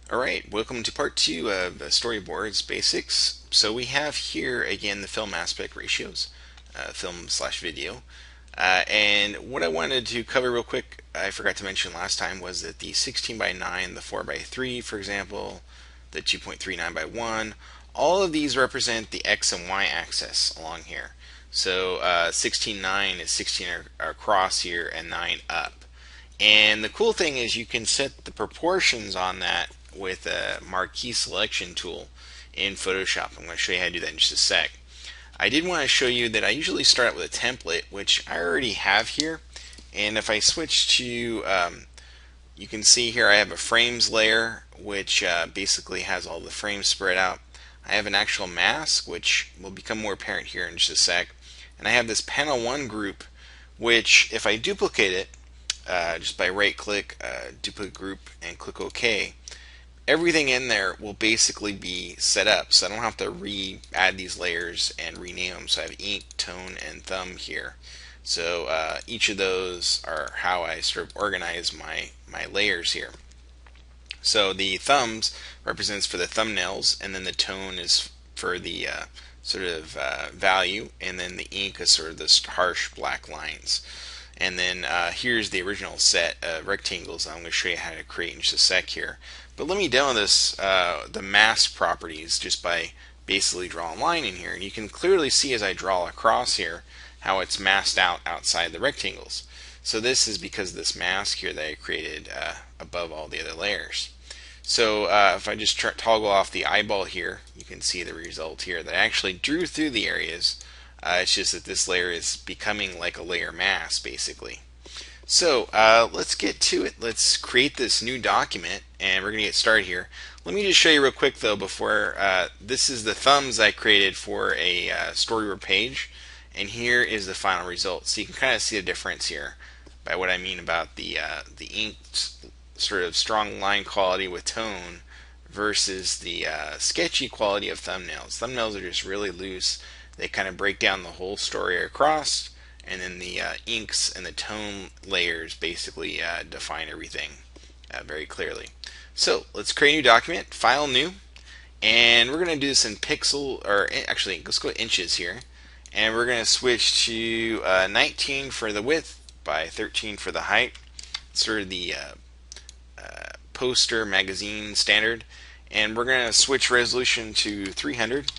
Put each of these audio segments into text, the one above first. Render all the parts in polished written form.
Alright, welcome to part 2 of Storyboards Basics. So we have here again the film aspect ratios, film slash video. And what I wanted to cover real quick, I forgot to mention last time, was that the 16 by 9, the 4 by 3, for example, the 2.39 by 1, all of these represent the X and Y axis along here. So 16:9 is 16 across here and 9 up. And the cool thing is you can set the proportions on that with a Marquee selection tool in Photoshop. I'm going to show you how to do that in just a sec. I did want to show you that I usually start out with a template, which I already have here. And if I switch to, you can see here I have a frames layer, which basically has all the frames spread out. I have an actual mask, which will become more apparent here in just a sec. And I have this panel 1 group, which if I duplicate it, just by right click, duplicate group, and click OK, everything in there will basically be set up, so I don't have to re-add these layers and rename them. So I have ink, tone, and thumb here. So each of those are how I sort of organize my layers here. So the thumbs represents for the thumbnails, and then the tone is for the sort of value, and then the ink is sort of the harsh black lines. And then here's the original set of rectangles I'm going to show you how to create in just a sec here. But let me demo this, the mask properties, just by basically drawing a line in here. And you can clearly see as I draw across here how it's masked out outside the rectangles. So this is because of this mask here that I created above all the other layers. So if I just toggle off the eyeball here, you can see the result here that I actually drew through the areas. It's just that this layer is becoming like a layer mask, basically. So let's get to it. Let's create this new document, and we're going to get started here. Let me just show you real quick, though, before this is the thumbs I created for a Storyboard page, and here is the final result. So you can kind of see the difference here by what I mean about the ink sort of strong line quality with tone versus the sketchy quality of thumbnails. Thumbnails are just really loose. They kind of break down the whole story across, and then the inks and the tone layers basically define everything very clearly. So let's create a new document, file new, and we're going to do this in pixel, or actually let's go inches here, and we're going to switch to 19 for the width by 13 for the height, sort of the poster magazine standard, and we're going to switch resolution to 300.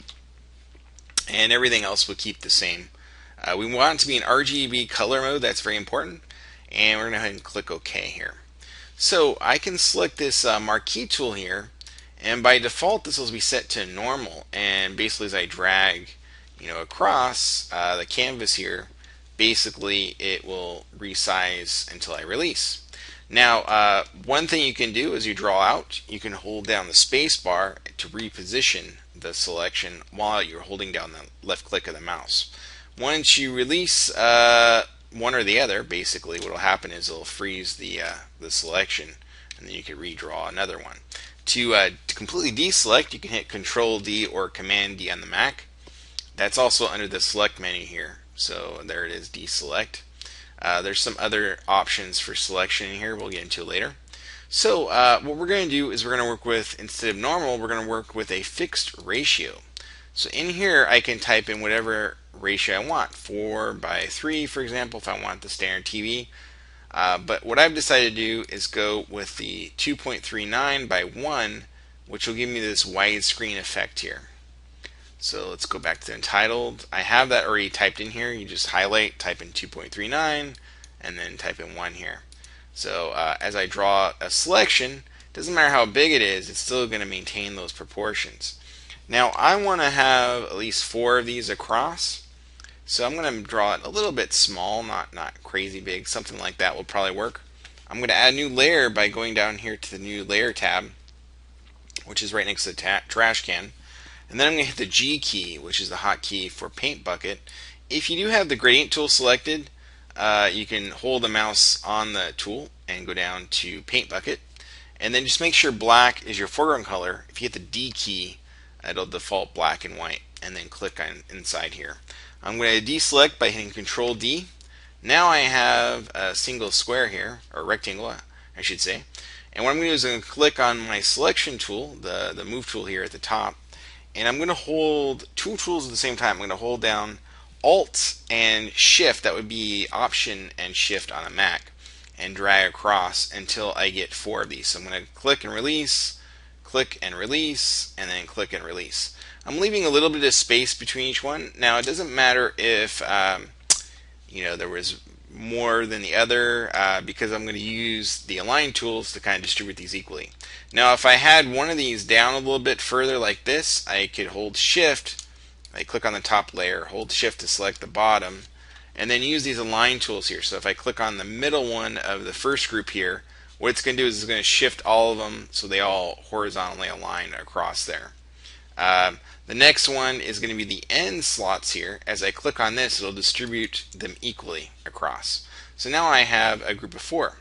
And everything else will keep the same. We want it to be in RGB color mode, that's very important, and we're going to go ahead and click OK here. So I can select this Marquee Tool here, and by default this will be set to normal, and basically as I drag across the canvas here, basically it will resize until I release. Now one thing you can do as you draw out, you can hold down the space bar to reposition the selection while you're holding down the left click of the mouse. Once you release one or the other, basically what will happen is it'll freeze the selection, and then you can redraw another one. To completely deselect, you can hit Control D or Command D on the Mac. That's also under the select menu here. So there it is, deselect. There's some other options for selection in here we'll get into later. So what we're going to do is we're going to work with, instead of normal, we're going to work with a fixed ratio. So in here I can type in whatever ratio I want, 4 by 3 for example, if I want the standard TV. But what I've decided to do is go with the 2.39 by 1, which will give me this widescreen effect here. So let's go back to Untitled. I have that already typed in here. You just highlight, type in 2.39, and then type in 1 here. So as I draw a selection, doesn't matter how big it is, it's still going to maintain those proportions. Now I want to have at least 4 of these across, so I'm going to draw it a little bit small, not crazy big. Something like that will probably work. I'm going to add a new layer by going down here to the new layer tab, which is right next to the trash can. And then I'm going to hit the G key, which is the hotkey for paint bucket. If you do have the gradient tool selected, you can hold the mouse on the tool and go down to paint bucket, and then just make sure black is your foreground color. If you hit the D key, it'll default black and white, and then click on inside here. I'm going to deselect by hitting Control D. Now I have a single square here, or rectangle I should say, And what I'm going to do is I'm going to click on my selection tool, the move tool here at the top, and I'm going to hold two tools at the same time. I'm going to hold down Alt and Shift, that would be Option and Shift on a Mac, and drag across until I get four of these. So I'm going to click and release, and then click and release. I'm leaving a little bit of space between each one. Now it doesn't matter if there was more than the other because I'm going to use the align tools to kind of distribute these equally. Now if I had one of these down a little bit further like this, I could hold Shift, I click on the top layer, hold Shift to select the bottom, and then use these align tools here. So if I click on the middle one of the first group here, what it's going to do is it's going to shift all of them so they all horizontally align across there. The next one is going to be the end slots here. As I click on this, it'll distribute them equally across. So now I have a group of four.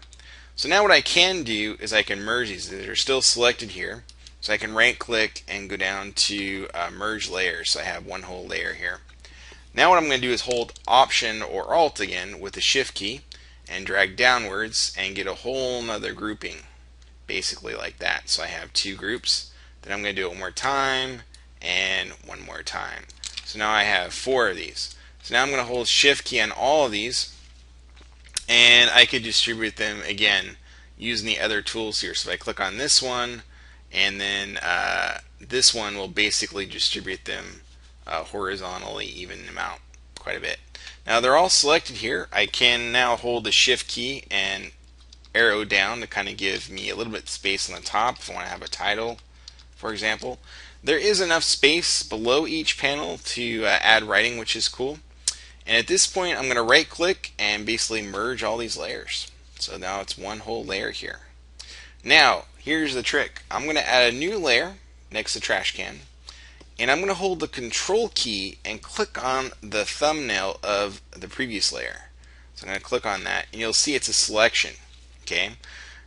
So now what I can do is I can merge these. They're still selected here. So I can right click and go down to merge layers. So I have one whole layer here. Now what I'm going to do is hold Option or Alt again with the Shift key and drag downwards and get a whole nother grouping, basically like that. So I have two groups. Then I'm going to do it one more time and one more time. So now I have four of these. So now I'm going to hold Shift key on all of these, and I could distribute them again using the other tools here. So if I click on this one, and then this one will basically distribute them horizontally, even them out quite a bit. Now they're all selected here. I can now hold the Shift key and arrow down to kind of give me a little bit of space on the top if I want to have a title, for example. There is enough space below each panel to add writing, which is cool. And at this point I'm going to right click and basically merge all these layers. So now it's one whole layer here. Now here's the trick. I'm going to add a new layer next to trash can, and I'm going to hold the Control key and click on the thumbnail of the previous layer. So I'm going to click on that, and you'll see it's a selection. Okay.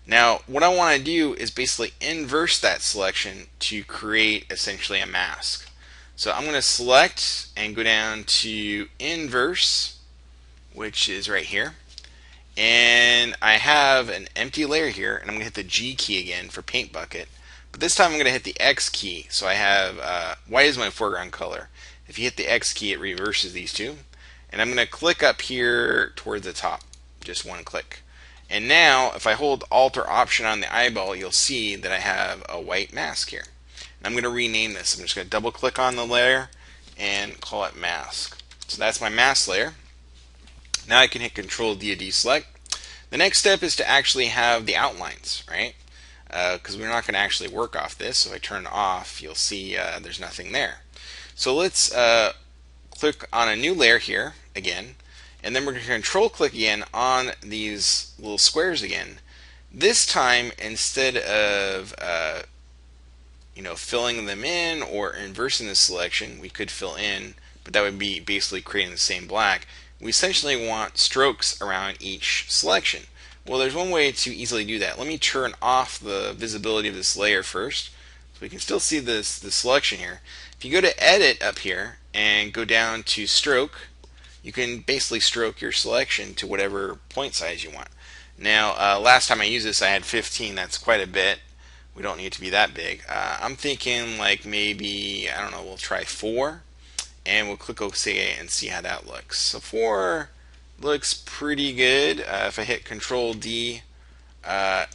Now what I want to do is basically inverse that selection to create essentially a mask. So I'm going to select and go down to inverse, which is right here. And I have an empty layer here, and I'm going to hit the G key again for paint bucket. But this time I'm going to hit the X key. So I have white is my foreground color. If you hit the X key, it reverses these two. And I'm going to click up here towards the top. Just one click. And now if I hold Alt or Option on the eyeball, you'll see that I have a white mask here. And I'm going to rename this. I'm just going to double click on the layer and call it mask. So that's my mask layer. Now I can hit Control D to deselect. The next step is to actually have the outlines, right? Because we're not going to actually work off this. So if I turn it off, you'll see there's nothing there. So let's click on a new layer here again, and then we're going to Control click again on these little squares again. This time, instead of filling them in or inversing the selection, we could fill in, but that would be basically creating the same black. We essentially want strokes around each selection. Well, there's one way to easily do that. Let me turn off the visibility of this layer first, so we can still see the selection here. If you go to Edit up here and go down to Stroke, you can basically stroke your selection to whatever point size you want. Now, last time I used this, I had 15. That's quite a bit. We don't need it to be that big. I'm thinking like maybe, I don't know, we'll try 4. And we'll click OK and see how that looks. So 4 looks pretty good. If I hit Control D, I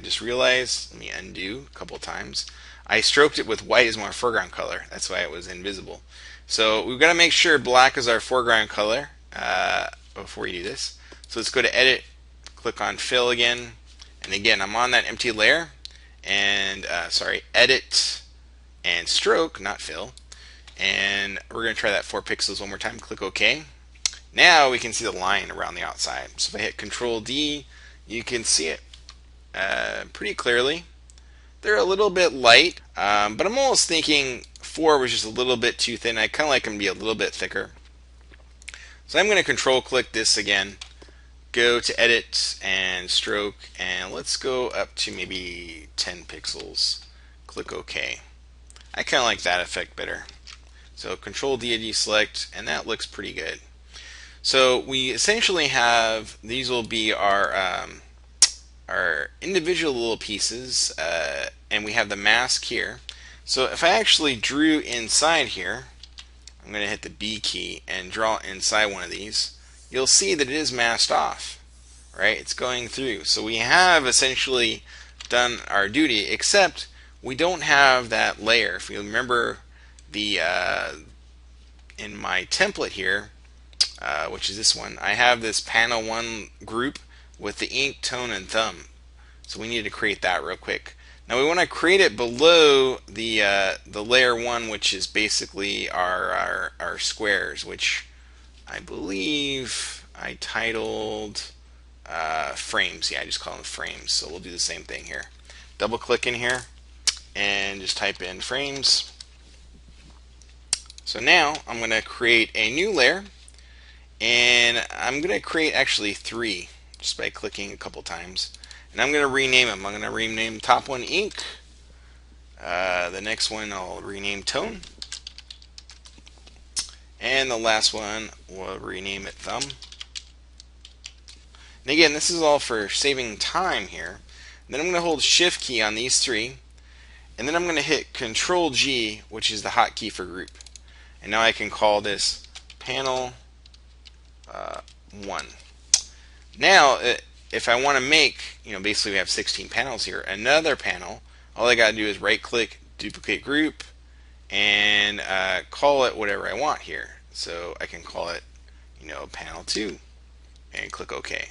just realized, let me undo a couple times. I stroked it with white as my foreground color. That's why it was invisible. So we've got to make sure black is our foreground color before we do this. So let's go to Edit, click on Fill again. And again, I'm on that empty layer. And, Edit and Stroke, not Fill. And we're going to try that 4 pixels one more time. Click OK. Now we can see the line around the outside. So if I hit Control D, you can see it pretty clearly. They're a little bit light, but I'm almost thinking 4 was just a little bit too thin. I kind of like them to be a little bit thicker. So I'm going to Control click this again. Go to Edit and Stroke, and let's go up to maybe 10 pixels. Click OK. I kind of like that effect better. So Control D to deselect, and that looks pretty good. So we essentially have, these will be our our individual little pieces, and we have the mask here. So if I actually drew inside here, I'm going to hit the B key and draw inside one of these, you'll see that it is masked off, right? It's going through. So we have essentially done our duty, except we don't have that layer. If you remember the in my template here, which is this one, I have this panel 1 group with the ink, tone, and thumb. So we need to create that real quick. Now we want to create it below the layer 1, which is basically our squares, which I believe I titled frames. Yeah, I just call them frames. So we'll do the same thing here. Double click in here and just type in frames. So now I'm going to create a new layer, and I'm going to create actually 3 just by clicking a couple times. And I'm going to rename them. I'm going to rename top one ink. The next one I'll rename tone. And the last one we'll rename it thumb. And again, this is all for saving time here. Then I'm going to hold Shift key on these 3. And then I'm going to hit Control G, which is the hotkey for group. And now I can call this panel 1. Now, if I want to make, basically we have 16 panels here, another panel, all I got to do is right click, duplicate group, and call it whatever I want here. So I can call it, panel 2, and click OK.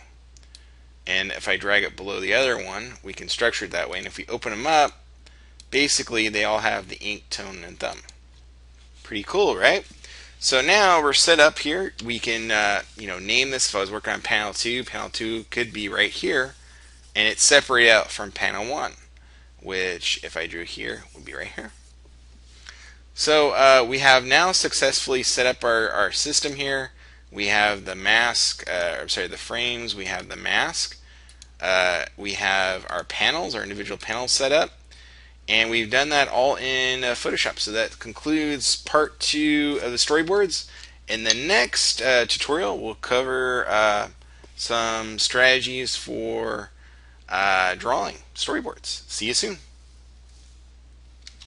And if I drag it below the other one, we can structure it that way. And if we open them up, basically they all have the ink, tone, and thumb. Pretty cool, right? So now we're set up here. We can name this. If I was working on panel 2 could be right here, and it's separated out from panel 1, which if I drew here would be right here. So we have now successfully set up our system here. We have the mask, the frames, we have the mask, we have our panels, our individual panels set up. And we've done that all in Photoshop. So that concludes part 2 of the storyboards. In the next tutorial, we'll cover some strategies for drawing storyboards. See you soon.